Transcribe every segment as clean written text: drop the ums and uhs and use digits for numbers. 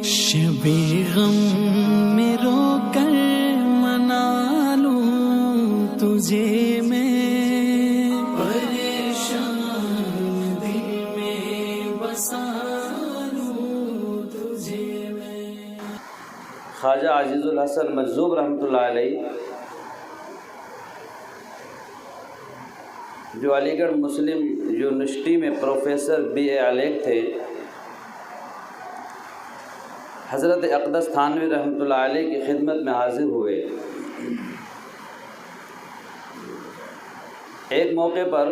शबे गम में रो कर मना लूं तुझे मैं, परेशान दिल में बसा लूं तुझे मैं। ख्वाजा अजीज़ुल हसन मजज़ूब रहमतुल्लाह अलैह जो अलीगढ़ मुस्लिम यूनिवर्सिटी में प्रोफेसर BA आलेख थे, हज़रत अक़दस थानवी रहमतुल्लाह अलैह की खिदमत में हाजिर हुए। एक मौके पर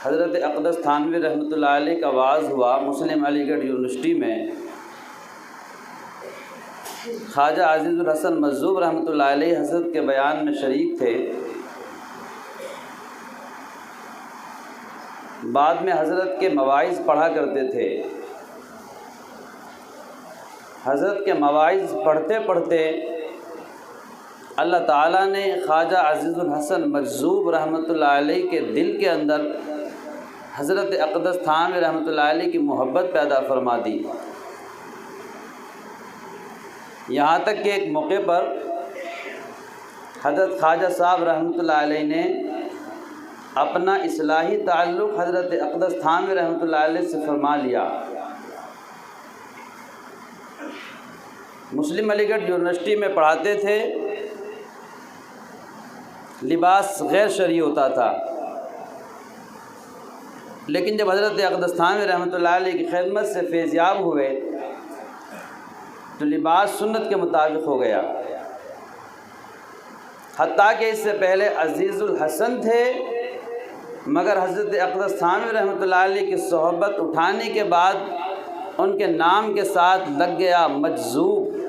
हज़रत अक़दस थानवी रहमतुल्लाह अलैह का वाज़ हुआ मुस्लिम अलीगढ़ यूनिवर्सिटी में। ख्वाजा अजीज़ुल हसन मजज़ूब रहमतुल्लाह अलैह हज़रत के बयान में शरीक थे। बाद में हज़रत के मवाइज़ पढ़ा करते थे। हज़रत के मवाइज़ पढ़ते पढ़ते अल्लाह ताला ने ख्वाजा अजीज़ुल हसन मजज़ूब रहमतुल्लाह अलैह के दिल के अंदर हज़रत अक़दस थानवी रहमतुल्लाह अलैह की मोहब्बत पैदा फरमा दी। यहाँ तक कि एक मौके पर हज़रत ख्वाजा साहब रहमतुल्लाह अलैह ने अपना इस्लाही ताल्लुक़ हज़रत अक़दस थानवी रहमतुल्लाह अलैह से फरमा लिया। मुस्लिम अलीगढ़ यूनिवर्सिटी में पढ़ाते थे, लिबास गैर शरई होता था, लेकिन जब हज़रत अक़दस थानवी रहमतुल्लाह अलैह की खिदमत से फैज़याब हुए तो लिबास सुन्नत के मुताबिक हो गया। हत्ता कि इससे पहले अजीज़ुल हसन थे, मगर हज़रत अक़दस थानवी रहमतुल्लाह अलैह की सोहबत उठाने के बाद उनके नाम के साथ लग गया मजज़ूब।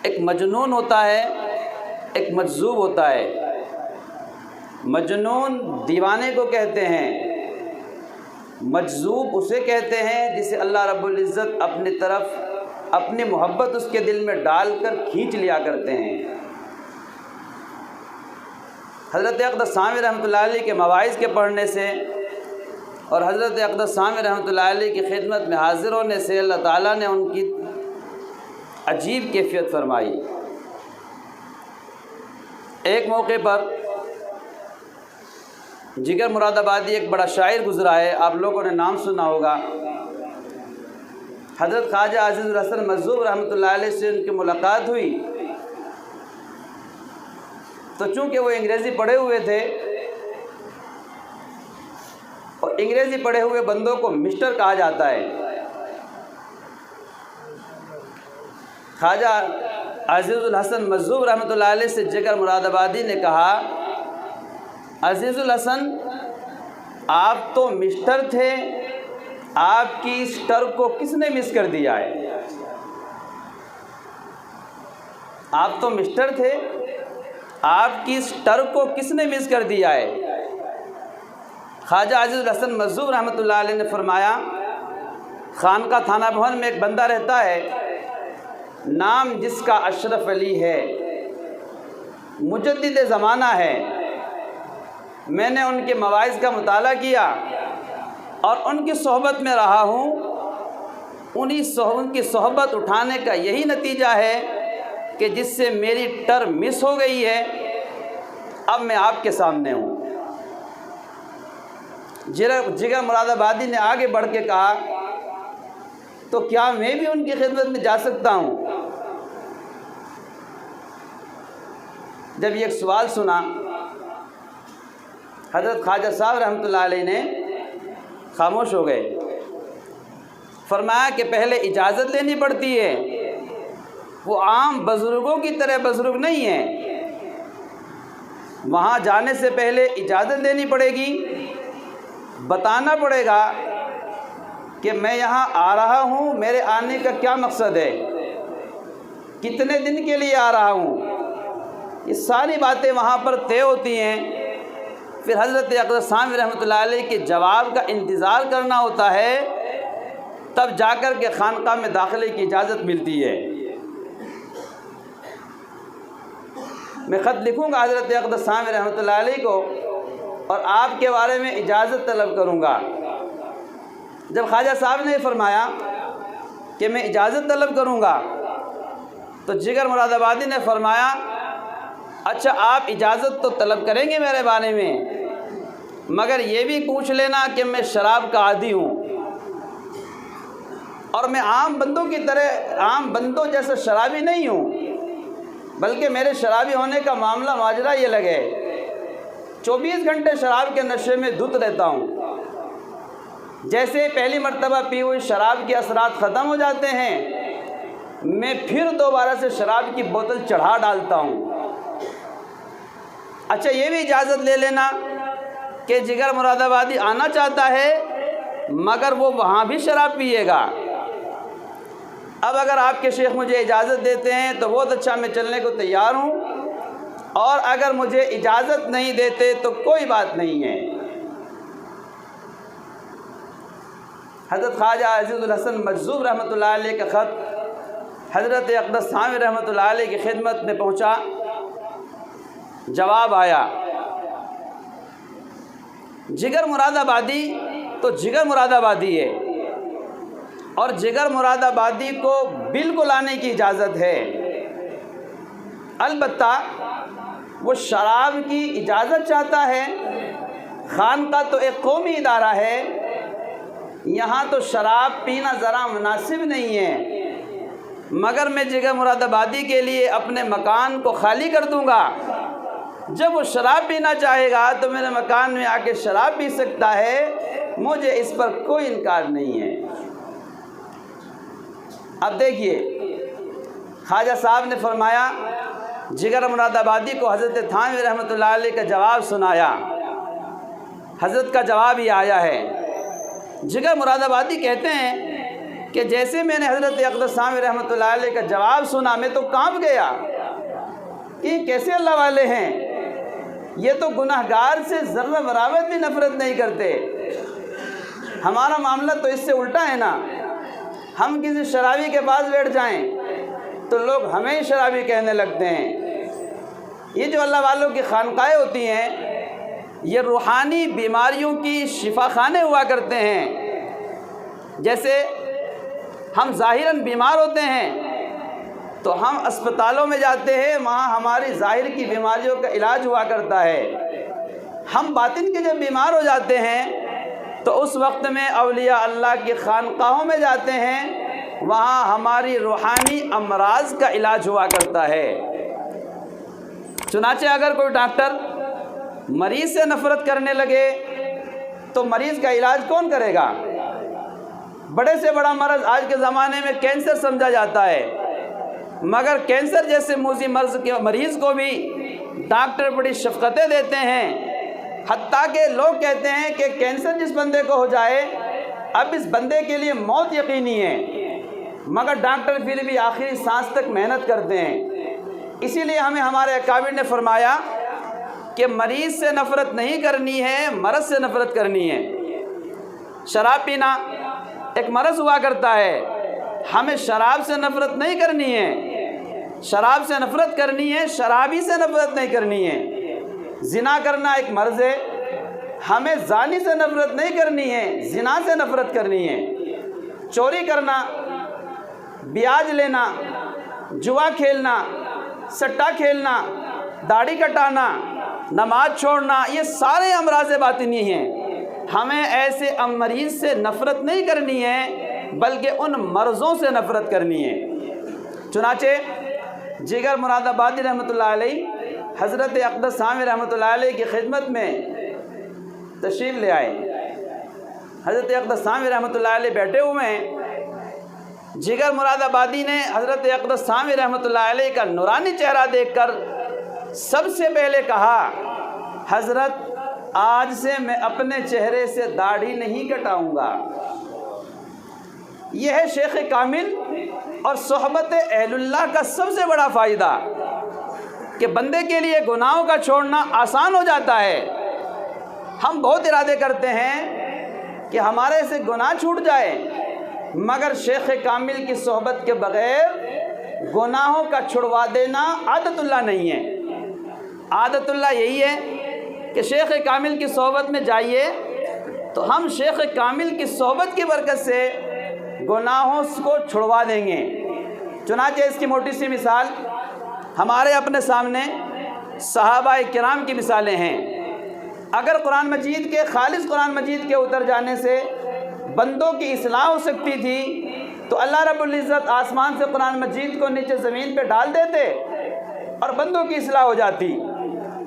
एक मजनून होता है, एक मजज़ूब होता है। मजनून दीवाने को कहते हैं, मजज़ूब उसे कहते हैं जिसे अल्लाह रब्बुल इज़्ज़त अपनी तरफ अपनी मोहब्बत उसके दिल में डालकर खींच लिया करते हैं। हज़रत अक़दस थानवी रहमतुल्लाह अलैह के मवाइज़ के पढ़ने से और हज़रत अक़दस थानवी रहमतुल्लाह अलैह की खिदमत में हाज़िर होने से अल्लाह ताला ने उनकी अजीब कैफियत फरमाई। एक मौके पर जिगर मुरादाबादी एक बड़ा शायर गुज़रा है, आप लोगों ने नाम सुना होगा। हज़रत ख्वाजा अजीज़ुल हसन मजज़ूब रहमतुल्लाह अलैह से उनकी मुलाकात हुई तो चूँकि वो अंग्रेज़ी पढ़े हुए थे और अंग्रेज़ी पढ़े हुए बंदों को मिस्टर कहा जाता है, ख्वाजा अजीज़ुल हसन मजज़ूब रहमतुल्लाह अलैह से जिगर मुरादाबादी ने कहा, अजीज़ुल हसन आप तो मिस्टर थे, आपकी स्टर को किसने मिस कर दिया है? आप तो मिस्टर थे, आपकी स्टर को किसने मिस कर दिया है? ख्वाजा अजीज़ुल हसन मजज़ूब रहमतुल्लाह अलैह ने फरमाया, खानका थाना भवन में एक बंदा रहता है, नाम जिसका अशरफ अली है, मुजद्दिद ज़माना है। मैंने उनके मवाइज़ का मुताला किया और उनकी सोहबत में रहा हूँ। उनकी सोहबत उठाने का यही नतीजा है कि जिससे मेरी टर मिस हो गई है, अब मैं आपके सामने हूँ। जिगर मुरादाबादी ने आगे बढ़ के कहा, तो क्या मैं भी उनकी खिदमत में जा सकता हूँ? जब ये एक सवाल सुना, हज़रत ख्वाजा साहब रहमतुल्लाह अलैह ने खामोश हो गए। फरमाया कि पहले इजाज़त लेनी पड़ती है, वो आम बुज़ुर्गों की तरह बुज़ुर्ग नहीं है, वहाँ जाने से पहले इजाज़त लेनी पड़ेगी, बताना पड़ेगा कि मैं यहाँ आ रहा हूँ, मेरे आने का क्या मकसद है, कितने दिन के लिए आ रहा हूँ। ये सारी बातें वहाँ पर तय होती हैं। फिर हज़रत अक़दस थानवी रहमतुल्लाह अलैह के जवाब का इंतज़ार करना होता है, तब जाकर के खानका में दाखिले की इजाज़त मिलती है। मैं ख़त लिखूँगा हज़रत अक़दस थानवी रहमतुल्लाह अलैह को और आपके बारे में इजाज़त तलब करूँगा, जब ख्वाजा साहब ने फरमाया कि मैं इजाज़त तलब करूँगा, तो जिगर मुरादाबादी ने फरमाया, अच्छा आप इजाज़त तो तलब करेंगे मेरे बारे में, मगर ये भी पूछ लेना कि मैं शराब का आदी हूँ और मैं आम बंदों की तरह, आम बंदों जैसा शराबी नहीं हूँ, बल्कि मेरे शराबी होने का मामला माजरा ये लगे 24 घंटे शराब के नशे में धुत रहता हूँ। जैसे पहली मर्तबा पी हुई शराब के असरात ख़त्म हो जाते हैं, मैं फिर दोबारा से शराब की बोतल चढ़ा डालता हूँ। अच्छा ये भी इजाज़त ले लेना कि जिगर मुरादाबादी आना चाहता है, मगर वो वहाँ भी शराब पिएगा। अब अगर आपके शेख मुझे इजाज़त देते हैं तो बहुत अच्छा, मैं चलने को तैयार हूँ, और अगर मुझे इजाज़त नहीं देते तो कोई बात नहीं है। हज़रत ख्वाजा अज़ीज़ुल हसन मजज़ूब रहमतुल्लाह अलैह का ख़त हज़रत अक़दस थानवी रहमतुल्लाह अलैह की खिदमत में पहुँचा। जवाब आया, जिगर मुरादाबादी तो जिगर मुरादाबादी है, और जिगर मुरादाबादी को बिल्कुल आने की इजाज़त है। अलबत्ता वो शराब की इजाज़त चाहता है। खानका तो एक कौमी इदारा है, यहाँ तो शराब पीना ज़रा मुनासिब नहीं है, मगर मैं जिगर मुरादाबादी के लिए अपने मकान को खाली कर दूँगा। जब वो शराब पीना चाहेगा तो मेरे मकान में आके शराब पी सकता है, मुझे इस पर कोई इनकार नहीं है। अब देखिए, ख्वाजा साहब ने फरमाया, जिगर मुरादाबादी को हज़रत थानवी रहमतुल्लाह अलैह का जवाब सुनाया। हज़रत का जवाब ही आया है। जिगर मुरादाबादी कहते हैं कि जैसे मैंने हज़रत अक़दस थानवी रहमतुल्लाह अलैह का जवाब सुना, मैं तो कांप गया कि कैसे अल्लाह वाले हैं, ये तो गुनाहगार से ज़र्रा बराबर भी नफ़रत नहीं करते। हमारा मामला तो इससे उल्टा है ना। हम किसी शराबी के पास बैठ जाएं तो लोग हमें ही शराबी कहने लगते हैं। ये जो अल्लाह वालों की खानकाएँ होती हैं, ये रूहानी बीमारियों की शिफा खाने हुआ करते हैं। जैसे हम ज़ाहिरन बीमार होते हैं तो हम अस्पतालों में जाते हैं, वहाँ हमारी ज़ाहिर की बीमारियों का इलाज हुआ करता है। हम बातिन के जब बीमार हो जाते हैं तो उस वक्त में औलिया अल्लाह की खानकाहों में जाते हैं, वहाँ हमारी रूहानी अमराज का इलाज हुआ करता है। चुनाचे अगर कोई डॉक्टर मरीज़ से नफ़रत करने लगे तो मरीज़ का इलाज कौन करेगा? बड़े से बड़ा मर्ज़ आज के ज़माने में कैंसर समझा जाता है, मगर कैंसर जैसे मूज़ी मर्ज़ के मरीज़ को भी डॉक्टर बड़ी शफ़क़तें देते हैं। हत्ता के लोग कहते हैं कि कैंसर जिस बंदे को हो जाए, अब इस बंदे के लिए मौत यकीनी है, मगर डॉक्टर फिर भी आखिरी सांस तक मेहनत करते हैं। इसीलिए हमें हमारे अकाबिर ने फरमाया कि मरीज़ से नफ़रत नहीं करनी है, मर्ज़ से नफ़रत करनी है। शराब पीना एक मर्ज़ हुआ करता है, हमें शराब से नफ़रत नहीं करनी है। शराब से नफ़रत करनी है, शराबी से नफ़रत नहीं करनी है। ज़िना करना एक मर्ज़ है, हमें ज़ानी से नफ़रत नहीं करनी है, ज़िना से नफ़रत करनी है। चोरी करना, ब्याज लेना, जुआ खेलना, सट्टा खेलना, दाढ़ी कटाना, नमाज छोड़ना, ये सारे अमराज़ बातिनी हैं। हमें ऐसे मरीज़ से नफ़रत नहीं करनी है, बल्कि उन मर्ज़ों से नफ़रत करनी है। चुनाचे जिगर मुरादाबादी रहमतुल्लाह अलैह हज़रत अक़दस थानवी रहमतुल्लाह अलैह की खिदमत में तशरीफ़ ले आए। हज़रत अक़दस थानवी रहमतुल्लाह अलैह बैठे हुए हैं। जिगर मुरादाबादी ने हज़रत अक़दस थानवी रहमतुल्लाह अलैह का नूरानी चेहरा देखकर सबसे पहले कहा, हज़रत आज से मैं अपने चेहरे से दाढ़ी नहीं कटाऊँगा। यह है शेख कामिल और सोहबत अहलुल्लाह का सबसे बड़ा फ़ायदा कि बंदे के लिए गुनाहों का छोड़ना आसान हो जाता है। हम बहुत इरादे करते हैं कि हमारे से गुनाह छूट जाए, मगर शेख कामिल की सोहबत के बग़ैर गुनाहों का छुड़वा देना आदतुल्लाह नहीं है। आदतुल्लाह यही है कि शेख कामिल की सोहबत में जाइए, तो हम शेख कामिल की सोहबत की बरकत से गुनाहों को छुड़वा देंगे। चुनांचे इसकी मोटी सी मिसाल हमारे अपने सामने सहाबाए किराम की मिसालें हैं। अगर कुरान मजीद के खालिस कुरान मजीद के उतर जाने से बंदों की इस्लाह हो सकती थी तो अल्लाह रब्बुल इज़्ज़त आसमान से कुरान मजीद को नीचे ज़मीन पे डाल देते और बंदों की इस्लाह हो जाती।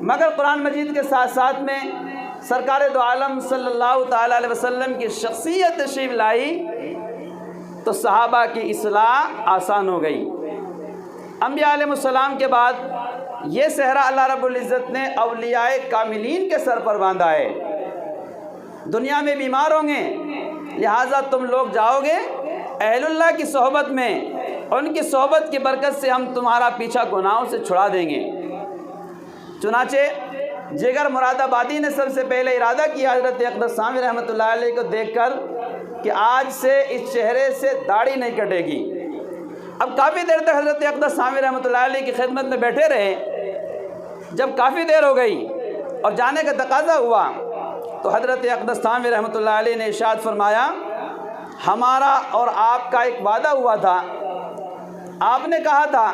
मगर कुरान मजीद के साथ साथ में सरकार दो आलम सल्लल्लाहु ताला अलैहि वसल्लम की शख्सियत तशरीफ़ लाई तो सहाबा की इस्लाह आसान हो गई। अंबिया अलैहिस्सलाम के बाद ये सहरा अल्लाह रब्बुल इज़्ज़त ने औलियाए कामिलीन के सर पर बांधा है। दुनिया में बीमार होंगे, लिहाजा तुम लोग जाओगे अहलुल्लाह की सोहबत में, उनकी सोहबत की बरकत से हम तुम्हारा पीछा गुनाहों से छुड़ा देंगे। चुनाचे जिगर मुरादाबादी ने सबसे पहले इरादा किया हज़रत अक़दस सामी रहमतुल्लाह अलैह को देखकर कि आज से इस चेहरे से दाढ़ी नहीं कटेगी। अब काफ़ी देर तक हज़रत अक़दस सामी रहमतुल्लाह अलैह की खिदमत में बैठे रहे। जब काफ़ी देर हो गई और जाने का तकाज़ा हुआ तो हज़रत अक़दस सामी रहमतुल्लाह अलैह ने इरशाद फरमाया, हमारा और आपका एक वादा हुआ था। आपने कहा था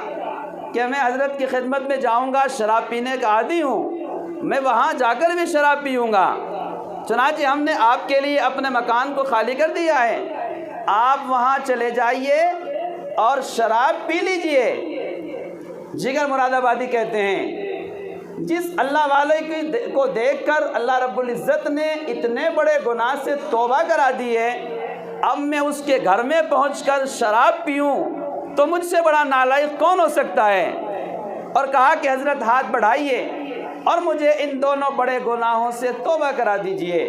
कि मैं हज़रत की खिदमत में जाऊंगा, शराब पीने का आदी हूँ, मैं वहाँ जाकर भी शराब पीऊँगा। चुनांचे हमने आपके लिए अपने मकान को खाली कर दिया है, आप वहाँ चले जाइए और शराब पी लीजिए। जिगर मुरादाबादी कहते हैं, जिस अल्लाह वाले को देखकर अल्लाह रब्बुल इज़्ज़त ने इतने बड़े गुनाह से तौबा करा दी है, अब मैं उसके घर में पहुंचकर शराब पीऊं तो मुझसे बड़ा नालायक कौन हो सकता है। और कहा कि हज़रत हाथ बढ़ाइए और मुझे इन दोनों बड़े गुनाहों से तौबा करा दीजिए।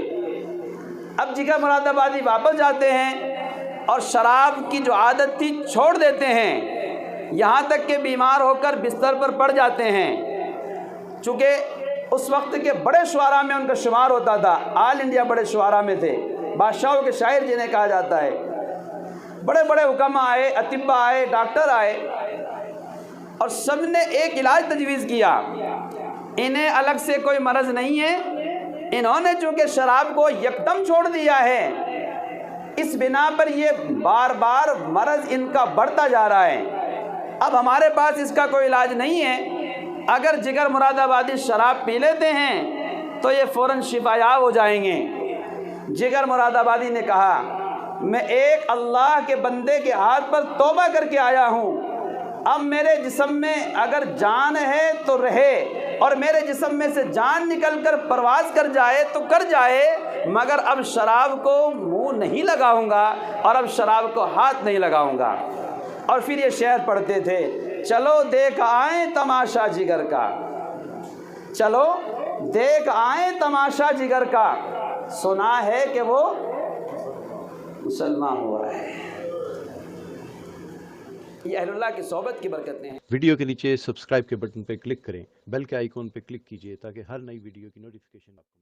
अब जिगर मुरादाबादी वापस जाते हैं और शराब की जो आदत थी छोड़ देते हैं, यहाँ तक कि बीमार होकर बिस्तर पर पड़ जाते हैं। चूँकि उस वक्त के बड़े शुआरा में उनका शुमार होता था, ऑल इंडिया बड़े शुआरा में थे, बादशाहों के शायर जिन्हें कहा जाता है। बड़े बड़े हुक्मा आए, अतिब्बा आए, डॉक्टर आए और सब ने एक इलाज तजवीज़ किया। इन्हें अलग से कोई मर्ज़ नहीं है, इन्होंने चूँकि शराब को यकदम छोड़ दिया है, इस बिना पर ये बार बार मर्ज़ इनका बढ़ता जा रहा है। अब हमारे पास इसका कोई इलाज नहीं है। अगर जिगर मुरादाबादी शराब पी लेते हैं तो ये फ़ौरन शिफायाब हो जाएंगे। जिगर मुरादाबादी ने कहा, मैं एक अल्लाह के बंदे के हाथ पर तौबा करके आया हूँ। अब मेरे जिस्म में अगर जान है तो रहे और मेरे जिस्म में से जान निकल कर परवाज़ कर जाए तो कर जाए, मगर अब शराब को मुँह नहीं लगाऊंगा और अब शराब को हाथ नहीं लगाऊंगा। और फिर ये शेर पढ़ते थे, चलो देख आए तमाशा जिगर का, चलो देख आए तमाशा जिगर का, सुना है कि वो मुसलमान हुआ है। ये अहलुल्लाह की सोहबत की बरकतें हैं। वीडियो के नीचे सब्सक्राइब के बटन पर क्लिक करें, बेल के आइकॉन पर क्लिक कीजिए ताकि हर नई वीडियो की नोटिफिकेशन आपको